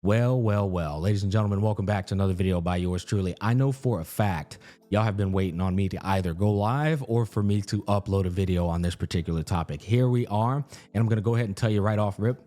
Well, ladies and gentlemen, welcome back to another video by yours truly. I know for a fact y'all have been waiting on me to either go live or for me to upload a video on this particular topic. Here we are, and I'm going to go ahead and tell you right off rip,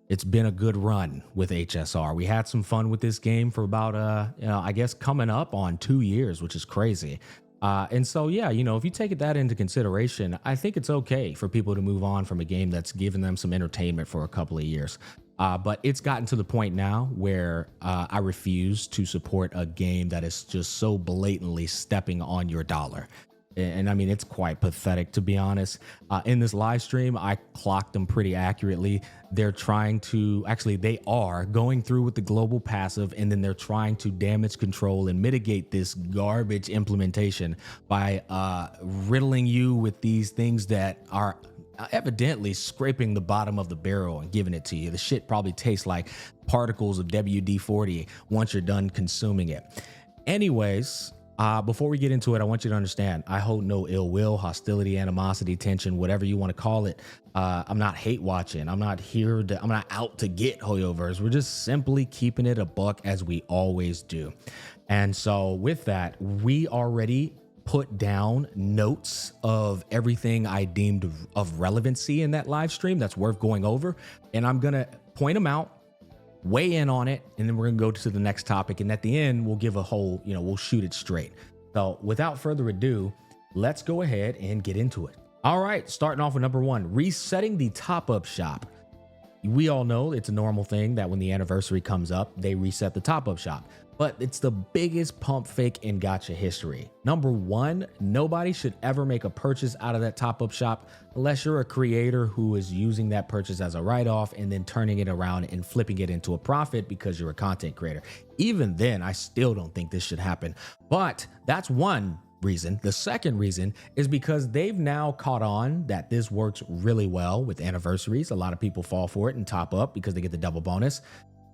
it's been a good run with HSR. We had some fun with this game for about, I guess coming up on 2 years, which is crazy. And so, yeah, if you take that into consideration, I think it's okay for people to move on from a game that's given them some entertainment for a couple of years. But it's gotten to the point now where I refuse to support a game that is just so blatantly stepping on your dollar. And I mean, it's quite pathetic, to be honest. In this live stream, I clocked them pretty accurately. They're trying to, actually, they are going through with the global passive, and then they're trying to damage control and mitigate this garbage implementation by riddling you with these things that are evidently scraping the bottom of the barrel and giving it to you. The shit probably tastes like particles of WD-40 once you're done consuming it. Anyways, before we get into it, I want you to understand, I hold no ill will, hostility, animosity, tension, whatever you want to call it. I'm not hate watching. I'm not out to get Hoyoverse. We're just simply keeping it a buck as we always do. And so with that, we already put down notes of everything I deemed of relevancy in that live stream that's worth going over. And I'm going to point them out, weigh in on it, and then we're gonna go to the next topic, and at the end we'll give a whole, we'll shoot it straight. So without further ado, let's go ahead and get into it. All right, starting off with number one, resetting the top-up shop. We all know it's a normal thing that when the anniversary comes up, they reset the top-up shop, but it's the biggest pump fake in Gacha history. Number one, nobody should ever make a purchase out of that top-up shop unless you're a creator who is using that purchase as a write-off and then turning it around and flipping it into a profit because you're a content creator. Even then, I still don't think this should happen, but that's one reason. The second reason is because they've now caught on that this works really well with anniversaries. A lot of people fall for it and top up because they get the double bonus.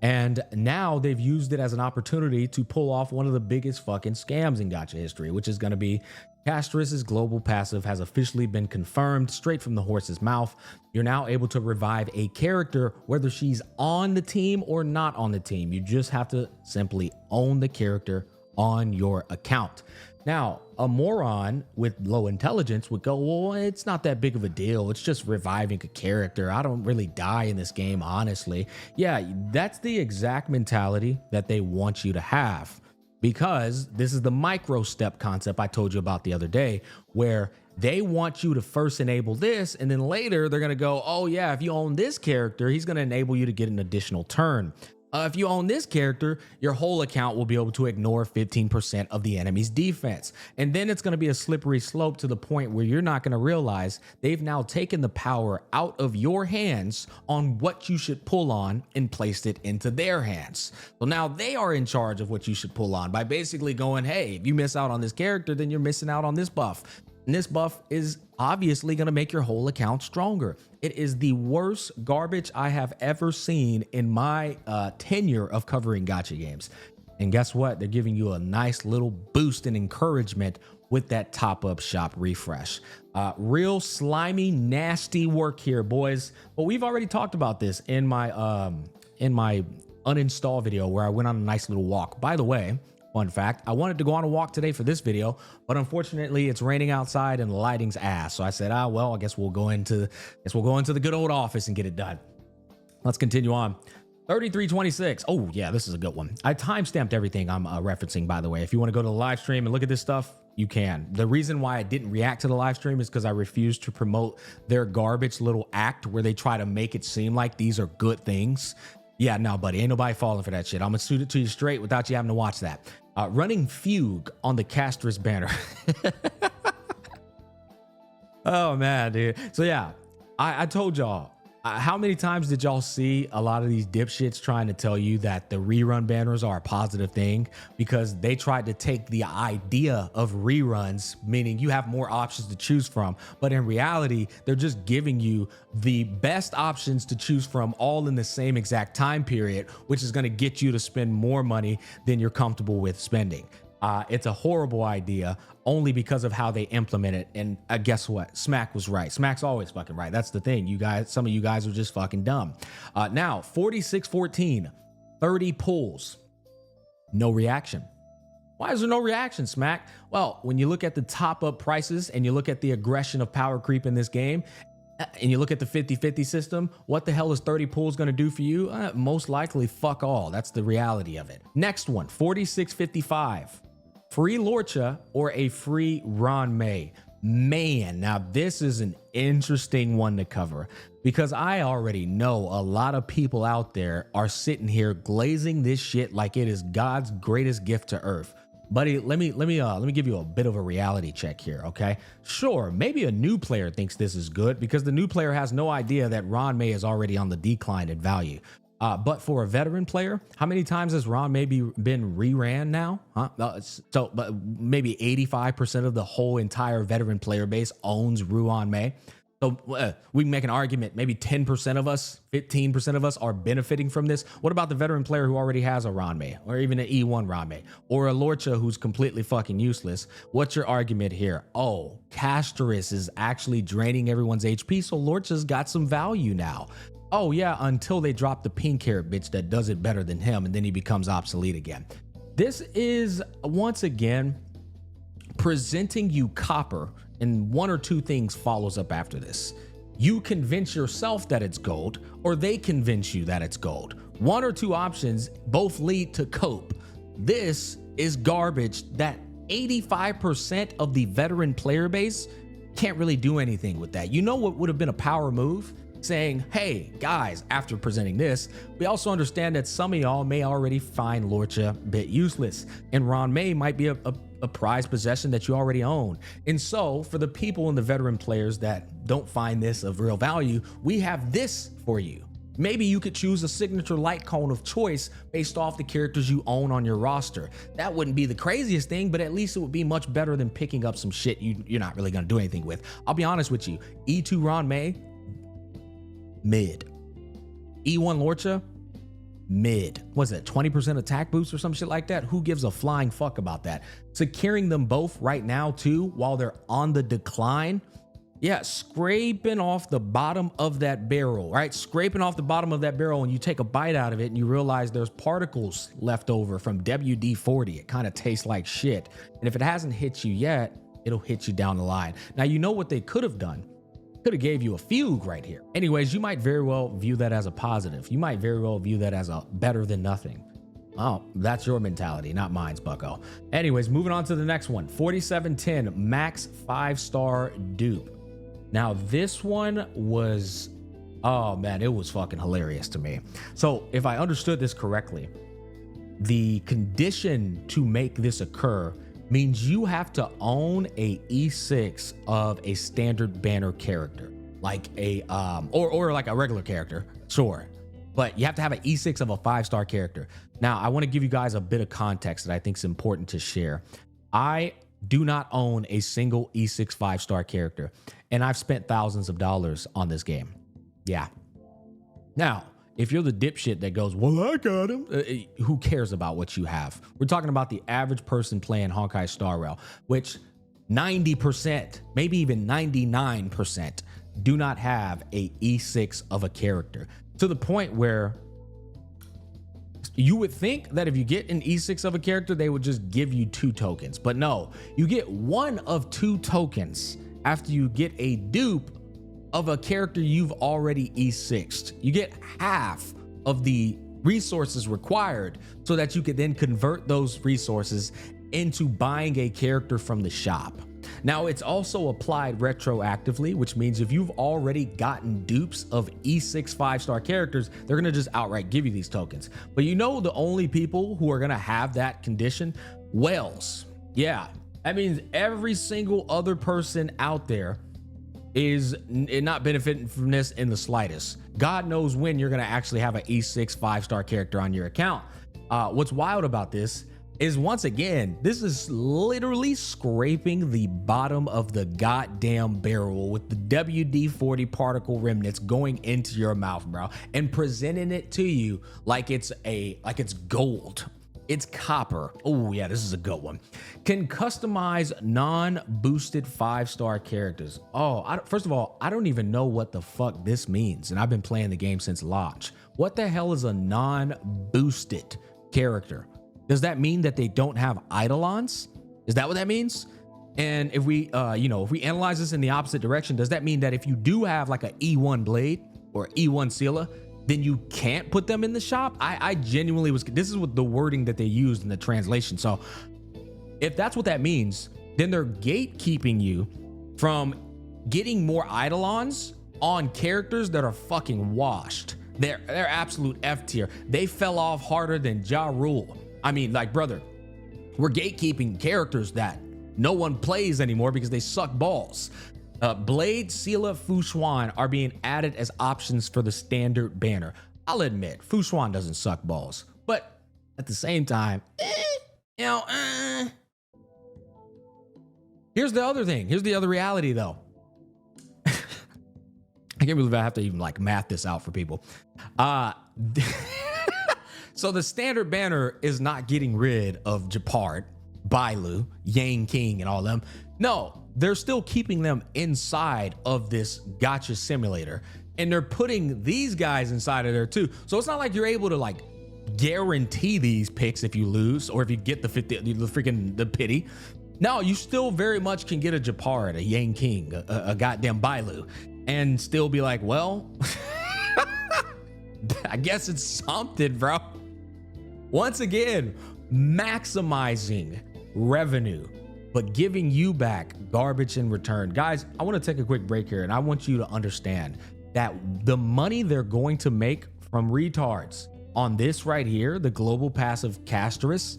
And now they've used it as an opportunity to pull off one of the biggest fucking scams in Gacha history, which is going to be Castrus's global passive has officially been confirmed straight from the horse's mouth. You're now able to revive a character, whether she's on the team or not on the team. You just have to simply own the character on your account. Now, a moron with low intelligence would go, well, it's not that big of a deal. It's just reviving a character. I don't really die in this game, honestly. Yeah, that's the exact mentality that they want you to have, because this is the micro step concept I told you about the other day, where they want you to first enable this, and then later they're going to go, oh yeah, if you own this character, he's going to enable you to get an additional turn. If you own this character, your whole account will be able to ignore 15% of the enemy's defense. And then it's going to be a slippery slope to the point where you're not going to realize they've now taken the power out of your hands on what you should pull on and placed it into their hands. So now they are in charge of what you should pull on by basically going, hey, if you miss out on this character, then you're missing out on this buff. And this buff is obviously going to make your whole account stronger. It is the worst garbage I have ever seen in my tenure of covering Gacha games. And guess what? They're giving you a nice little boost and encouragement with that top-up shop refresh. Real slimy, nasty work here, boys. But we've already talked about this in my uninstall video where I went on a nice little walk. By the way, fun fact, I wanted to go on a walk today for this video, but unfortunately it's raining outside and the lighting's ass. So I said, well, I guess we'll go into the good old office and get it done. Let's continue on. 3326. Oh yeah, this is a good one. I timestamped everything I'm referencing, by the way. If you want to go to the live stream and look at this stuff, you can. The reason why I didn't react to the live stream is because I refused to promote their garbage little act where they try to make it seem like these are good things. Yeah, no, buddy, ain't nobody falling for that shit. I'm gonna shoot it to you straight without you having to watch that. Running Fugue on the Castrus banner. Oh man, dude. So yeah, I told y'all, how many times did y'all see a lot of these dipshits trying to tell you that the rerun banners are a positive thing because they tried to take the idea of reruns, meaning you have more options to choose from, but in reality, they're just giving you the best options to choose from all in the same exact time period, which is going to get you to spend more money than you're comfortable with spending. It's a horrible idea only because of how they implement it. And guess what? Smack was right. Smack's always fucking right. That's the thing. You guys, some of you guys are just fucking dumb. Now, 4614. 30 pulls. No reaction. Why is there no reaction, Smack? Well, when you look at the top up prices and you look at the aggression of power creep in this game, and you look at the 50-50 system, what the hell is 30 pulls going to do for you? Most likely fuck all. That's the reality of it. Next one, 46.55. Free Lorcha or a free Ranmei. Man, now this is an interesting one to cover because I already know a lot of people out there are sitting here glazing this shit like it is God's greatest gift to earth. Buddy, let me give you a bit of a reality check here, okay? Sure, maybe a new player thinks this is good because the new player has no idea that Ranmei is already on the decline in value. But for a veteran player, how many times has Ranmei been reran now? But maybe 85% of the whole entire veteran player base owns Ranmei. So we can make an argument, maybe 10% of us, 15% of us are benefiting from this. What about the veteran player who already has a Ranmei or even an E1 Ranmei or a Lorcha who's completely fucking useless? What's your argument here? Oh, Castris is actually draining everyone's HP, so Lorcha's got some value now. Oh yeah, until they drop the pink hair bitch that does it better than him and then he becomes obsolete again. This is, once again, presenting you copper, and one or two things follows up after this. You convince yourself that it's gold, or they convince you that it's gold. One or two options both lead to cope. This is garbage that 85% of the veteran player base can't really do anything with that. You know what would have been a power move? Saying, hey guys, after presenting this, we also understand that some of y'all may already find Lorcha a bit useless, and Ranmei might be a prized possession that you already own. And so for the people and the veteran players that don't find this of real value, we have this for you. Maybe you could choose a signature light cone of choice based off the characters you own on your roster. That wouldn't be the craziest thing, but at least it would be much better than picking up some shit you're not really gonna do anything with. I'll be honest with you, E2 Ranmei, mid. E1 Lorcha, mid. Was it 20% attack boost or some shit like that? Who gives a flying fuck about that? Securing them both right now too while they're on the decline. Yeah, scraping off the bottom of that barrel, right? Scraping off the bottom of that barrel and you take a bite out of it and you realize there's particles left over from WD-40. It kind of tastes like shit. And if it hasn't hit you yet, it'll hit you down the line. Now, you know what they could have done? Could have gave you a fugue right here. Anyways, you might very well view that as a positive. You might very well view that as a better than nothing. Oh, that's your mentality, not mine, bucko. Anyways, moving on to the next one. 4710 max 5-star dupe. Now this one was, oh man, it was fucking hilarious to me. So if I understood this correctly, the condition to make this occur means you have to own a E6 of a standard banner character, like a or like a regular character, sure, but you have to have an E6 of a 5-star character. Now I want to give you guys a bit of context that I think is important to share. I do not own a single E6 5-star character, and I've spent thousands of dollars on this game. Yeah. Now, if you're the dipshit that goes, well, I got him, who cares about what you have? We're talking about the average person playing Honkai Star Rail, which 90%, maybe even 99% do not have a E6 of a character, to the point where you would think that if you get an E6 of a character, they would just give you 2 tokens. But no, you get 1 of 2 tokens after you get a dupe of a character you've already E6'd. You get half of the resources required so that you could then convert those resources into buying a character from the shop. Now, it's also applied retroactively, which means if you've already gotten dupes of E6 5-star characters, they're gonna just outright give you these tokens. But you know the only people who are gonna have that condition? Whales. Yeah, that means every single other person out there is not benefiting from this in the slightest. God knows when you're gonna actually have an E6 5-star character on your account. What's wild about this is, once again, this is literally scraping the bottom of the goddamn barrel with the WD-40 particle remnants going into your mouth, bro, and presenting it to you like it's gold. It's copper. Oh yeah, this is a good one. Can customize non-boosted 5-star characters. Oh, first of all, I don't even know what the fuck this means, and I've been playing the game since launch. What the hell is a non-boosted character? Does that mean that they don't have eidolons? Is that what that means? And if we, if we analyze this in the opposite direction, does that mean that if you do have like a E1 blade or E1 Scylla, then you can't put them in the shop? I genuinely this is what the wording that they used in the translation. So if that's what that means, then they're gatekeeping you from getting more eidolons on characters that are fucking washed. They're absolute F tier. They fell off harder than Ja Rule. I mean, like, brother, we're gatekeeping characters that no one plays anymore because they suck balls. Blade, Scylla, Fu Xuan are being added as options for the standard banner. I'll admit, Fu Xuan doesn't suck balls, but at the same time, here's the other thing. Here's the other reality, though. I can't believe I have to even like math this out for people. So the standard banner is not getting rid of Japard, Bailu, Yang King, and all them. No, they're still keeping them inside of this gacha simulator, and they're putting these guys inside of there too. So it's not like you're able to like guarantee these picks if you lose or if you get the pity. No, you still very much can get a Japard, a Yang King, a goddamn Bailu, and still be like, well, I guess it's something, bro. Once again, maximizing revenue, but giving you back garbage in return. Guys, I want to take a quick break here, and I want you to understand that the money they're going to make from retards on this right here, the global passive Casterus,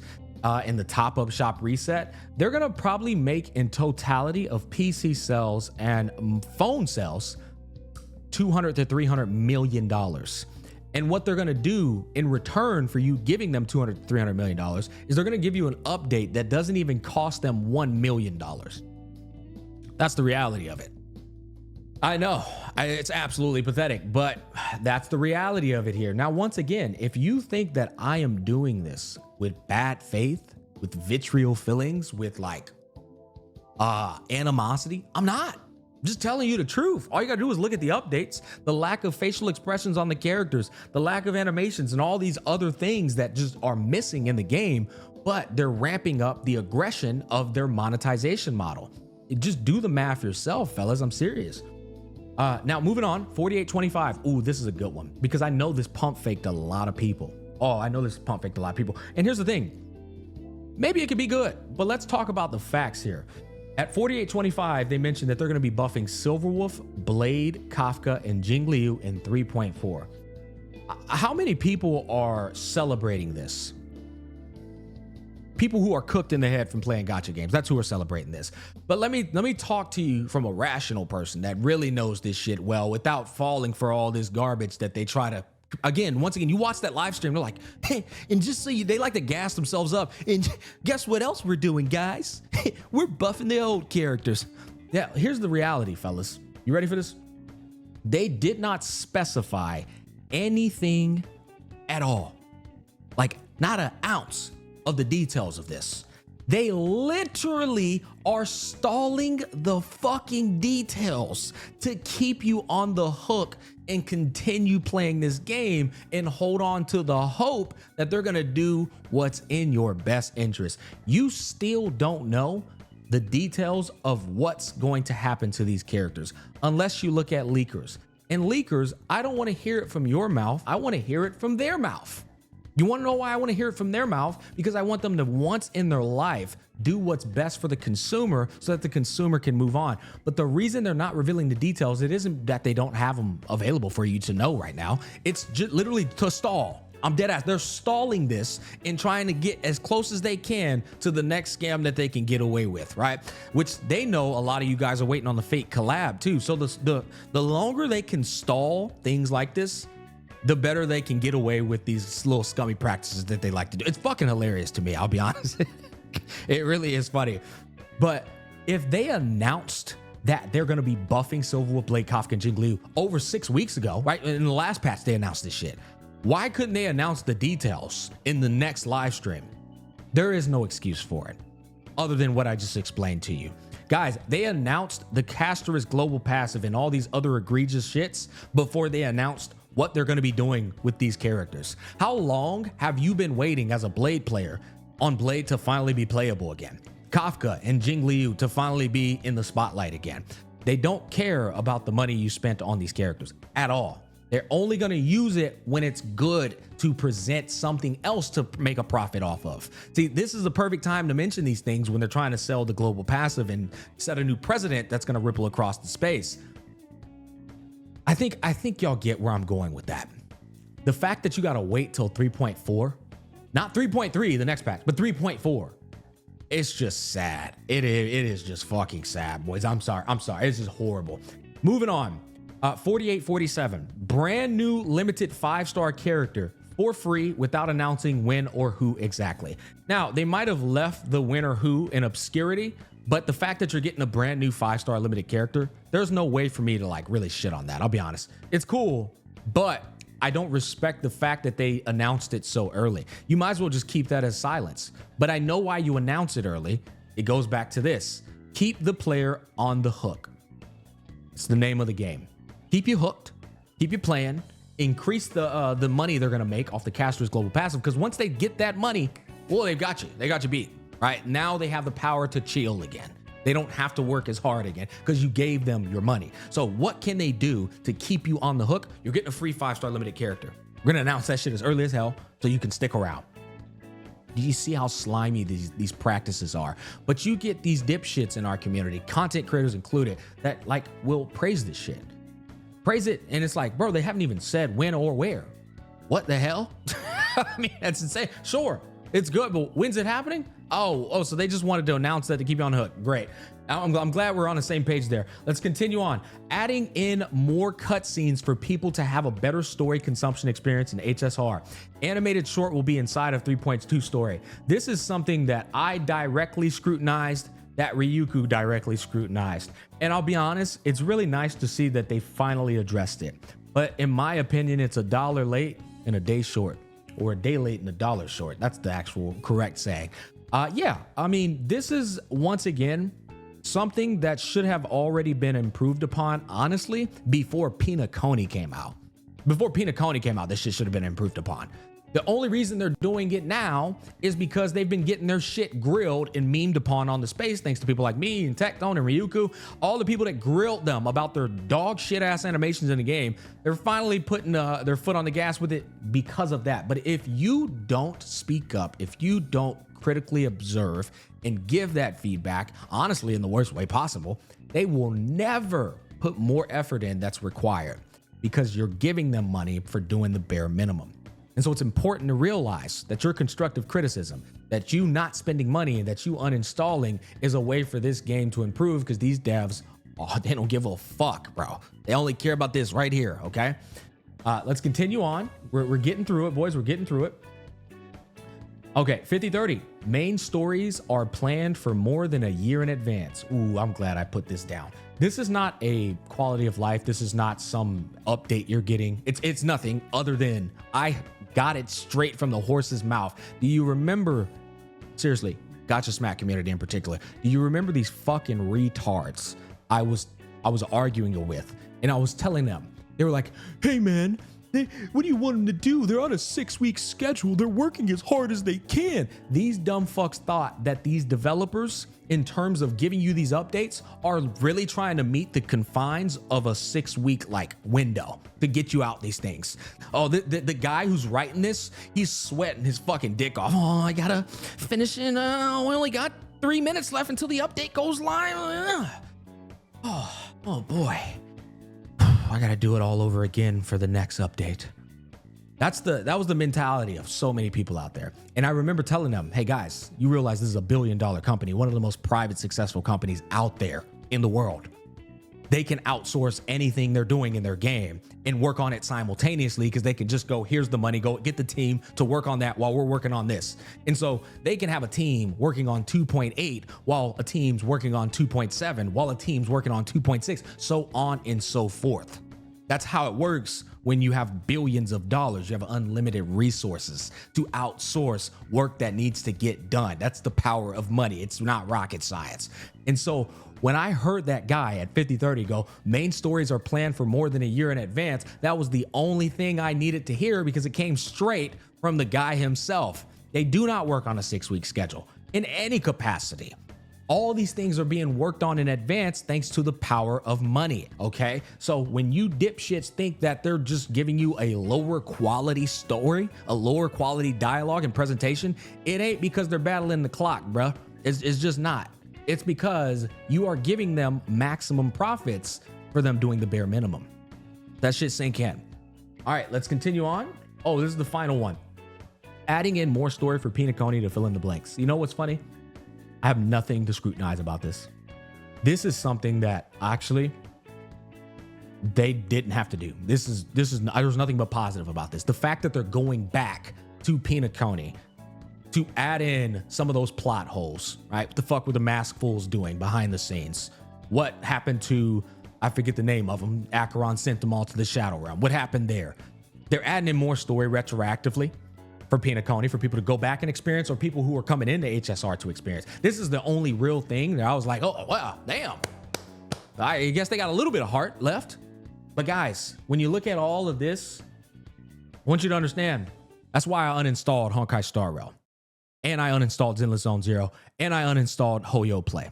in the top-up shop reset, they're going to probably make in totality of PC sales and phone sales $200 to $300 million. And what they're going to do in return for you giving them $200 to $300 million is they're going to give you an update that doesn't even cost them $1 million. That's the reality of it. I know it's absolutely pathetic, but that's the reality of it here. Now, once again, if you think that I am doing this with bad faith, with vitriol fillings, with like animosity, I'm not. I'm just telling you the truth. All you gotta do is look at the updates, the lack of facial expressions on the characters, the lack of animations, and all these other things that just are missing in the game, but they're ramping up the aggression of their monetization model. Just do the math yourself, fellas. I'm serious. Now moving on, 4825. Ooh, this is a good one because I know this pump faked a lot of people. Oh, I know this pump faked a lot of people. And here's the thing. Maybe it could be good, but let's talk about the facts here. At 4825, they mentioned that they're going to be buffing Silverwolf, Blade, Kafka, and Jingliu in 3.4. How many people are celebrating this? People who are cooked in the head from playing gacha games. That's who are celebrating this. But let me talk to you from a rational person that really knows this shit well without falling for all this garbage that they try to. Once again, you watch that live stream, they're like, hey, and just so they like to gas themselves up. And guess what else we're doing, guys? We're buffing the old characters. Yeah, here's the reality, fellas. You ready for this? They did not specify anything at all. Like, not an ounce of the details of this. They literally are stalling the fucking details to keep you on the hook and continue playing this game and hold on to the hope that they're gonna do what's in your best interest. You still don't know the details of what's going to happen to these characters unless you look at leakers. And leakers, I don't want to hear it from your mouth. I want to hear it from their mouth. You want to know why I want to hear it from their mouth? Because I want them to once in their life do what's best for the consumer so that the consumer can move on. But the reason they're not revealing the details, it isn't that they don't have them available for you to know right now. It's just literally to stall. I'm dead ass. They're stalling this and trying to get as close as they can to the next scam that they can get away with, right? Which they know a lot of you guys are waiting on the fake collab too. So the longer they can stall things like this, the better they can get away with these little scummy practices that they like to do. It's fucking hilarious to me, I'll be honest. It really is funny. But if they announced that they're going to be buffing Silverwolf, Blade, Kafka, and Jingliu over 6 weeks ago, right? In the last patch, they announced this shit. Why couldn't they announce the details in the next live stream? There is no excuse for it other than what I just explained to you. Guys, they announced the Caster's global passive and all these other egregious shits before they announced what they're going to be doing with these characters. How long have you been waiting as a Blade player on Blade to finally be playable again? Kafka and Jing Liu to finally be in the spotlight again. They don't care about the money you spent on these characters at all. They're only going to use it when it's good to present something else to make a profit off of. See, this is the perfect time to mention these things when they're trying to sell the global passive and set a new precedent that's going to ripple across the space. I think y'all get where I'm going with that. The fact that you got to wait till 3.4, not 3.3, the next patch, but 3.4. It's just sad. It is just fucking sad, boys. I'm sorry. It's just horrible. Moving on. 4847, brand new limited 5-star character for free without announcing when or who exactly. Now, they might have left the when or who in obscurity, but the fact that you're getting a brand new 5-star limited character, there's no way for me to like really shit on that. I'll be honest. It's cool, but I don't respect the fact that they announced it so early. You might as well just keep that as silence. But I know why you announce it early. It goes back to this. Keep the player on the hook. It's the name of the game. Keep you hooked, keep you playing, increase the money they're gonna make off the Caster's global passive, because once they get that money, well, they got you beat, right? Now they have the power to chill again. They don't have to work as hard again because you gave them your money. So what can they do to keep you on the hook? You're getting a free 5-star limited character. We're gonna announce that shit as early as hell so you can stick around. Do you see how slimy these practices are? But you get these dipshits in our community, content creators included, that like will praise this shit. Praise it, and it's like, bro, they haven't even said when or where. What the hell? I mean, that's insane. Sure, it's good, but when's it happening? Oh, so they just wanted to announce that to keep you on the hook. Great. I'm glad we're on the same page there. Let's continue on. Adding in more cutscenes for people to have a better story consumption experience in HSR. Animated short will be inside of 3.2 story. This is something that I directly scrutinized, that Ryuku directly scrutinized. And I'll be honest, it's really nice to see that they finally addressed it. But in my opinion, it's $1 late and a day short, or a day late and $1 short. That's the actual correct saying. Yeah, I mean, this is once again something that should have already been improved upon, honestly, before Pinaconi came out. Before Pinaconi came out, this shit should have been improved upon. The only reason they're doing it now is because they've been getting their shit grilled and memed upon on the space, thanks to people like me and Tectone and Ryuku, all the people that grilled them about their dog shit ass animations in the game. They're finally putting their foot on the gas with it because of that. But if you don't speak up, if you don't critically observe and give that feedback, honestly, in the worst way possible, they will never put more effort in that's required because you're giving them money for doing the bare minimum. And so it's important to realize that your constructive criticism, that you not spending money and that you uninstalling is a way for this game to improve, because these devs, they don't give a fuck, bro. They only care about this right here, okay? Let's continue on. We're getting through it, boys. We're getting through it. Okay, 5030. Main stories are planned for more than a year in advance. Ooh, I'm glad I put this down. This is not a quality of life. This is not some update you're getting. It's nothing other than I got it straight from the horse's mouth. Do you remember, seriously, Gacha Smack community in particular, do you remember these fucking retards I was arguing with? And I was telling them, they were like, hey man, what do you want them to do? They're on a 6-week schedule. They're working as hard as they can. These dumb fucks thought that these developers, in terms of giving you these updates, are really trying to meet the confines of a 6-week like window to get you out these things. Oh, the guy who's writing this, he's sweating his fucking dick off. Oh, I gotta finish in, we only got 3 minutes left until the update goes live. Oh boy. I gotta do it all over again for the next update. That was the mentality of so many people out there. And I remember telling them, hey guys, you realize this is a $1 billion company, one of the most private, successful companies out there in the world. They can outsource anything they're doing in their game and work on it simultaneously, because they can just go, here's the money, go get the team to work on that while we're working on this. And so they can have a team working on 2.8 while a team's working on 2.7, while a team's working on 2.6, so on and so forth. That's how it works when you have billions of dollars. You have unlimited resources to outsource work that needs to get done. That's the power of money. It's not rocket science. And so when I heard that guy at 5030 go, main stories are planned for more than a year in advance, that was the only thing I needed to hear because it came straight from the guy himself. They do not work on a 6-week schedule in any capacity. All these things are being worked on in advance thanks to the power of money, okay? So when you dipshits think that they're just giving you a lower quality story, a lower quality dialogue and presentation, it ain't because they're battling the clock, bruh. It's just not. It's because you are giving them maximum profits for them doing the bare minimum. That shit sink in. All right, let's continue on. Oh, this is the final one. Adding in more story for Pinaconi to fill in the blanks. You know what's funny? I have nothing to scrutinize about this. This is something that actually they didn't have to do. There's nothing but positive about this. The fact that they're going back to Pinaconi to add in some of those plot holes, right? What the fuck were the mask fools doing behind the scenes? What happened to, I forget the name of them, Acheron sent them all to the Shadow Realm. What happened there? They're adding in more story retroactively for Pinaconi, for people to go back and experience, or people who are coming into HSR to experience. This is the only real thing that I was like, oh, wow, damn. I guess they got a little bit of heart left. But guys, when you look at all of this, I want you to understand, that's why I uninstalled Honkai Star Rail. And I uninstalled Zenless Zone Zero. And I uninstalled Hoyo Play.